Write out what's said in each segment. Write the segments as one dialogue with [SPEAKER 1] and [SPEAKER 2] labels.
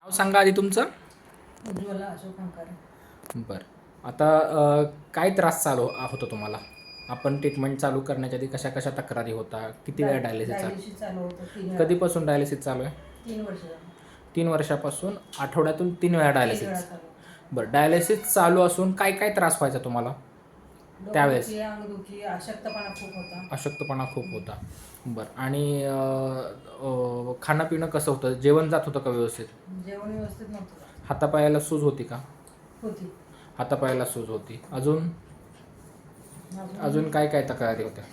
[SPEAKER 1] नाव सांगा आधी तुमचं.
[SPEAKER 2] उज्ज्वला अशोक अंकार.
[SPEAKER 1] बरं, आता काय त्रास चालू होतो तुम्हाला? आपण ट्रीटमेंट चालू करण्याच्या आधी कशा कशा तक्रारी होता? किती वेळा डायलिसिस
[SPEAKER 2] चालू होतं 3 वेळा.
[SPEAKER 1] कधीपासून डायलिसिस चालू आहे?
[SPEAKER 2] 3 वर्ष झाली.
[SPEAKER 1] 3 वर्षापासून आठवड्यातून 3 वेळा
[SPEAKER 2] 3 वेळा
[SPEAKER 1] डायलिसिस.
[SPEAKER 2] चालू होतं.
[SPEAKER 1] बरं, डायलिसिस चालू असून काय काय त्रास व्हायचा तुम्हाला त्यावेळेस?
[SPEAKER 2] डोकेदुखी, अंगदुखी, अशक्तपणा खूप होता.
[SPEAKER 1] अशक्तपणा खूप होता. बरं, आणि खाणं पिणं कसं होतं? जेवण जात होतं का व्यवस्थित?
[SPEAKER 2] जेवण व्यवस्थित नव्हतं.
[SPEAKER 1] हातापायाला सूज होती का?
[SPEAKER 2] होती.
[SPEAKER 1] हातापायाला सूज होती. अजून काय काय तक्रारी होत्या?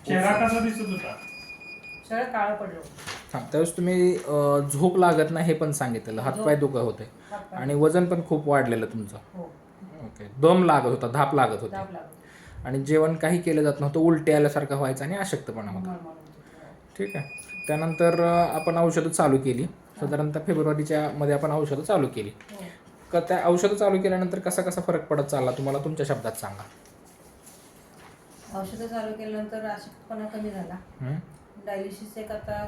[SPEAKER 3] चेहरा कसा दिसत होता?
[SPEAKER 2] सगळं काळं पडलं.
[SPEAKER 1] हां, त्यावेळेस तुम्ही झोप लागत नाही हे पण सांगितलेलं, हातपाय दुखत होते
[SPEAKER 2] हातपाय.
[SPEAKER 1] आणि वजन पण खूप वाढलेलं तुमचं.
[SPEAKER 2] हो.
[SPEAKER 1] ओके, दम लागत होता, धाप लागत होती
[SPEAKER 2] दाब लागत.
[SPEAKER 1] आणि जेवण काही केलं जात नव्हतं, उलटी आल्यासारखं व्हायचं आणि अशक्तपणा होता.
[SPEAKER 2] मळमळ होत होती.
[SPEAKER 1] ठीक आहे. त्यानंतर आपण औषधं चालू केली. साधारणतः फेब्रुवारीच्या मध्ये आपण औषधं चालू केली.
[SPEAKER 2] हो.
[SPEAKER 1] का त्या औषधं चालू केल्यानंतर कसा कसा फरक पडत चालला तुम्हाला तुमच्या शब्दात सांगा.
[SPEAKER 2] औषधं चालू केल्यानंतर अशक्तपणा कमी झाला.
[SPEAKER 1] हं?
[SPEAKER 2] डायलिसिस एक आता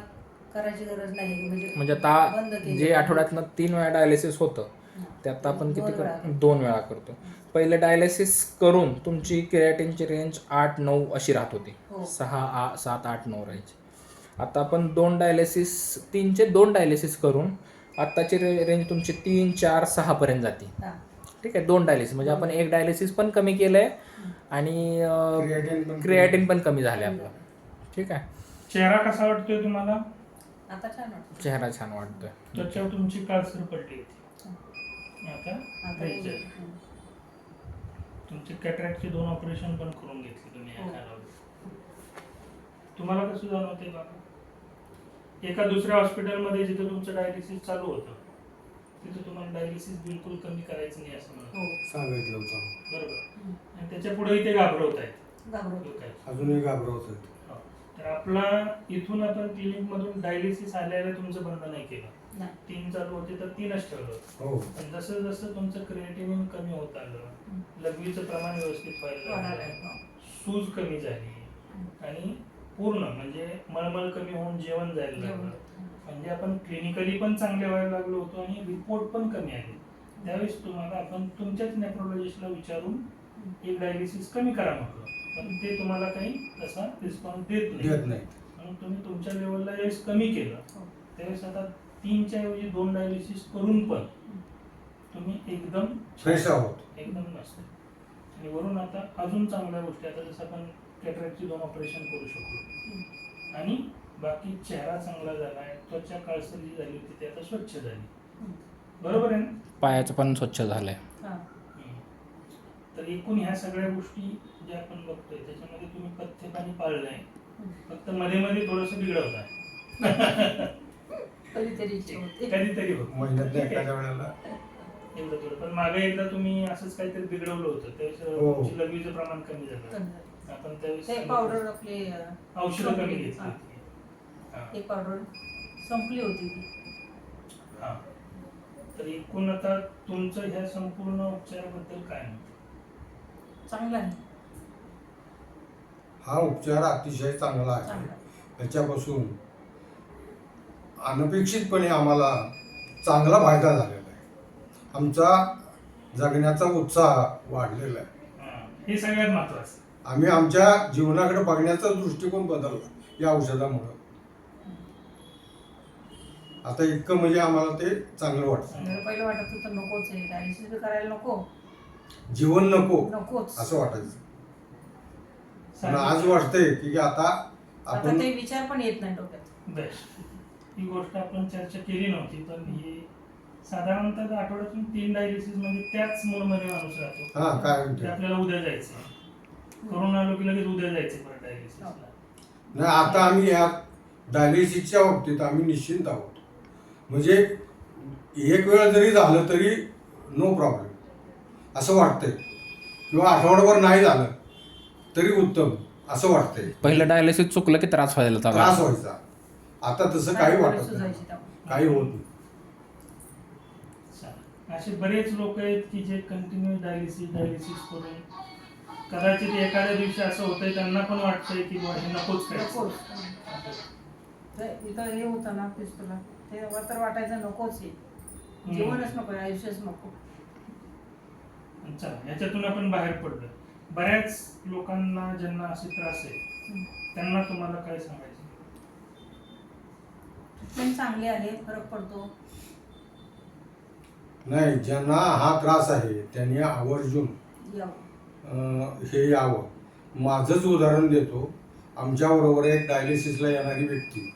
[SPEAKER 2] करायची गरज नाही.
[SPEAKER 1] म्हणजे
[SPEAKER 2] बंद
[SPEAKER 1] आता
[SPEAKER 2] केली.
[SPEAKER 1] जे आठवड्यातनं 3 वेळा डायलिसिस होतं
[SPEAKER 2] हां.
[SPEAKER 1] ते आता आपण किती
[SPEAKER 2] 2 वेळा.
[SPEAKER 1] करतो? 2 वेळा करतो. पहिले डायलिसिस करून तुमची क्रिएटिनची रेंज 8-9 अशी राहत होती.
[SPEAKER 2] हो.
[SPEAKER 1] 7-8-9 राहायची. आता आपण 3चे 2 डायलिसिस करून आत्ताची रेंज तुमची 3-4-6 पर्यंत जाते.
[SPEAKER 2] हां.
[SPEAKER 1] ठीक आहे. 2 डायलिसिस म्हणजे आपण 1 डायलिसिस पण कमी केलं आहे आणि क्रिएटिन पण कमी झाले आपलं. ठीक आहे.
[SPEAKER 3] चेहरा कसा वाटतोय तुम्हाला?
[SPEAKER 2] आता छान वाटतं.
[SPEAKER 1] चेहरा छान वाटतोय.
[SPEAKER 3] त्वचा तुमची काळसर पडली होती. आता
[SPEAKER 2] आता
[SPEAKER 3] नाही आहे. तुमचे कॅटरॅक्टचे 2 ऑपरेशन पण करून घेतले तुम्ही या
[SPEAKER 2] हो.
[SPEAKER 3] कालावधीत. तुम्हाला कसं जाणवते बाबा? एका दुसऱ्या हॉस्पिटलमध्ये जिथे तुमचं डायलिसिस चालू होतं तिथे तुम्हाला डायलिसिस बिलकुल कमी करायचं नाही असं म्हणत
[SPEAKER 2] हो.
[SPEAKER 4] सांगितलं होतं.
[SPEAKER 3] बरोबर. आणि त्याच्या पुढे ते घाबरवत आहेत
[SPEAKER 2] घाबरवत.
[SPEAKER 3] लोक आहेत.
[SPEAKER 4] अजूनही घाबरवत आहेत.
[SPEAKER 3] हो. तर आपला इथून आपण क्लिनिक मधून डायलिसिस आल्याला तुमचं बंद नाही केलं.
[SPEAKER 2] नाही.
[SPEAKER 3] 3 चालू होते तर 3च ठेवलं.
[SPEAKER 4] हो.
[SPEAKER 3] पण जसं जसं तुमचं क्रिएटिनिन कमी होत आलं, लघवीचं प्रमाण व्यवस्थित व्हायला लागलं, सूज कमी झाली आणि पूर्ण म्हणजे मळमळ कमी होऊन जेवण जायला लागलं. म्हणजे आपण क्लिनिकली पण चांगले व्हायला लागलो होतो आणि रिपोर्ट पण कमी आले. त्यावेळेस तुम्हाला आपण तुमच्याच नेफ्रोलॉजिस्टला विचारून एक डायलिसिस कमी करा म्हटलं, पण ते तुम्हाला काही तसा रिस्पॉन्स देत
[SPEAKER 4] देत
[SPEAKER 3] नाही.
[SPEAKER 4] नाही.
[SPEAKER 3] म्हणून तुम्ही तुमच्या लेवलला ज्यावेळेस कमी केलं त्यावेळेस आता 3च्या ऐवजी 2 डायलिसिस करून पण तुम्ही एकदम
[SPEAKER 4] फ्रेश आहोत.
[SPEAKER 3] एकदम मस्त. आणि वरून आता अजून चांगल्या गोष्टी, आता जसं आपण कॅटरॅक्टची 2 ऑपरेशन करू शकलो आणि बाकी चेहरा चांगला झालाय, त्वचा काळसर जी झाली होती ती आता स्वच्छ झाली. बरोबर आहे ना?
[SPEAKER 1] पायाचं पण स्वच्छ झालंय.
[SPEAKER 2] हां.
[SPEAKER 3] तर एकूण ह्या सगळ्या गोष्टी ज्या आपण बघतोय त्याच्यामध्ये तुम्ही पथ्यपाणी पाळलंय, फक्त मध्ये मध्ये थोडंसं बिघडवताय.
[SPEAKER 2] कधीतरी इच्छा होते.
[SPEAKER 3] कधीतरी होत
[SPEAKER 4] महिन्यात एखाद्या वेळेला
[SPEAKER 3] एवढं थोडं. पण मागे एकदा तुम्ही असंच काहीतरी बिघडवलं होतं त्यावेळेस
[SPEAKER 4] हो.
[SPEAKER 3] तुमची लघवीचं प्रमाण कमी झालं.
[SPEAKER 2] कमी झालं.
[SPEAKER 3] आपण त्यावेळेस
[SPEAKER 2] ते पावडर आपली
[SPEAKER 3] औषधं कमी
[SPEAKER 2] संपली.
[SPEAKER 3] घेतली
[SPEAKER 2] हां.
[SPEAKER 3] होती. हां.
[SPEAKER 2] एक पावडर संपली होती ती.
[SPEAKER 3] हां. तर एकूण आता तुमचं ह्या संपूर्ण उपचाराबद्दल काय मत?
[SPEAKER 2] चांगला आहे.
[SPEAKER 4] हा उपचार अतिशय चांगला आहे.
[SPEAKER 2] चांगला.
[SPEAKER 4] त्याच्यापासून अनपेक्षितपणे आम्हाला चांगला फायदा झालेला आहे. आमचा जगण्याचा उत्साह वाढलेला आहे.
[SPEAKER 3] हां. हे सगळ्यात महत्वाचं.
[SPEAKER 4] आम्ही आमच्या जीवनाकडे बघण्याचा दृष्टिकोन बदलला या औषधामुळं. आता इतकं म्हणजे आम्हाला ते चांगलं वाटतं.
[SPEAKER 2] मला पहिलं वाटत होतं नकोच आहे, डायलिसिस बी करायला नको,
[SPEAKER 4] जीवन
[SPEAKER 2] नकोच
[SPEAKER 4] असं वाटायचं. पण आज वाटतंय की आता
[SPEAKER 2] आता
[SPEAKER 4] आपण
[SPEAKER 2] ते विचार पण येत नाही डोक्यात.
[SPEAKER 3] बेस्ट. ही गोष्ट आपण चर्चा केली नव्हती, पण ही साधारणतः आठवड्यातून 3 डायलिसिस म्हणजे त्याच मूडमध्ये माणूस राहतो.
[SPEAKER 4] हा काय
[SPEAKER 3] ते
[SPEAKER 4] म्हणते
[SPEAKER 3] आपल्याला उद्या जायचं, करून आलो की लगेच उद्या जायचं परत डायलिसिसला.
[SPEAKER 4] नाही, आता आम्ही या डायलिसिसच्या बाबतीत आम्ही निश्चिंत आहोत. म्हणजे एक वेळ जरी झालं तरी नो प्रॉब्लेम असं वाटतंय, किंवा आठवड्याभर नाही झालं तरी उत्तम असं वाटतंय.
[SPEAKER 1] पहिलं डायलिसिस चुकलं की त्रास व्हायला
[SPEAKER 4] त्रास व्हायचा, आता तसं काही वाटत नाही,
[SPEAKER 2] सुजायची त्यामुळे.
[SPEAKER 4] काही होत नाही.
[SPEAKER 3] असे बरेच लोक आहेत की जे कंटिन्यू डायलिसिस करून कदाचित एखाद्या दिवशी असं होतंय त्यांना पण वाटतंय की बुवा हे नकोच काय.
[SPEAKER 2] नकोच. ते इथं हे होतं ना पिस्तुला, तेव्हा तर वाटायचं नकोच आहे. जीवनच नको, आयुष्यच नको.
[SPEAKER 3] चला ह्याच्यातून आपण बाहेर पडलो. बऱ्याच लोकांना ज्यांना असे त्रास आहे त्यांना तुम्हाला काय सांगायचं?
[SPEAKER 2] ट्रीटमेंट चांगली आहे, फरक पडतो.
[SPEAKER 4] नाही, ज्यांना हा त्रास आहे त्यांनी आवर्जून
[SPEAKER 2] यावं.
[SPEAKER 4] हे यावं. माझंच उदाहरण देतो. आमच्याबरोबर एक डायलिसिसला येणारी व्यक्ती,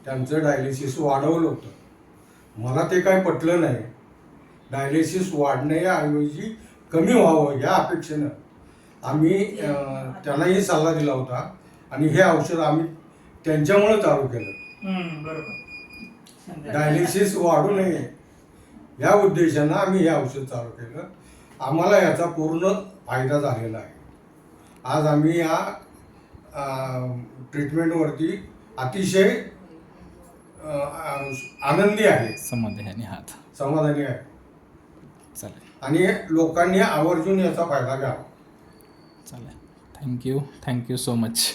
[SPEAKER 4] त्यांचं डायलिसिस वाढवलं होतं. मला ते काय पटलं नाही. डायलिसिस वाढण्याऐवजी कमी व्हावं ह्या अपेक्षेनं आम्ही त्यांनाही सल्ला दिला होता आणि हे औषध आम्ही त्यांच्यामुळे चालू केलं.
[SPEAKER 3] बरोबर.
[SPEAKER 4] डायलिसिस वाढू नये या उद्देशानं आम्ही हे औषध चालू केलं. आम्हाला याचा पूर्ण फायदा झालेला आहे. आज आम्ही या ट्रीटमेंटवरती अतिशय आनंदी आहे, समाधानी आहे.
[SPEAKER 1] चालेल
[SPEAKER 4] आणि लोकांनी आवर्जून याचा फायदा घ्यावा.
[SPEAKER 1] चालेल. Thank you so much.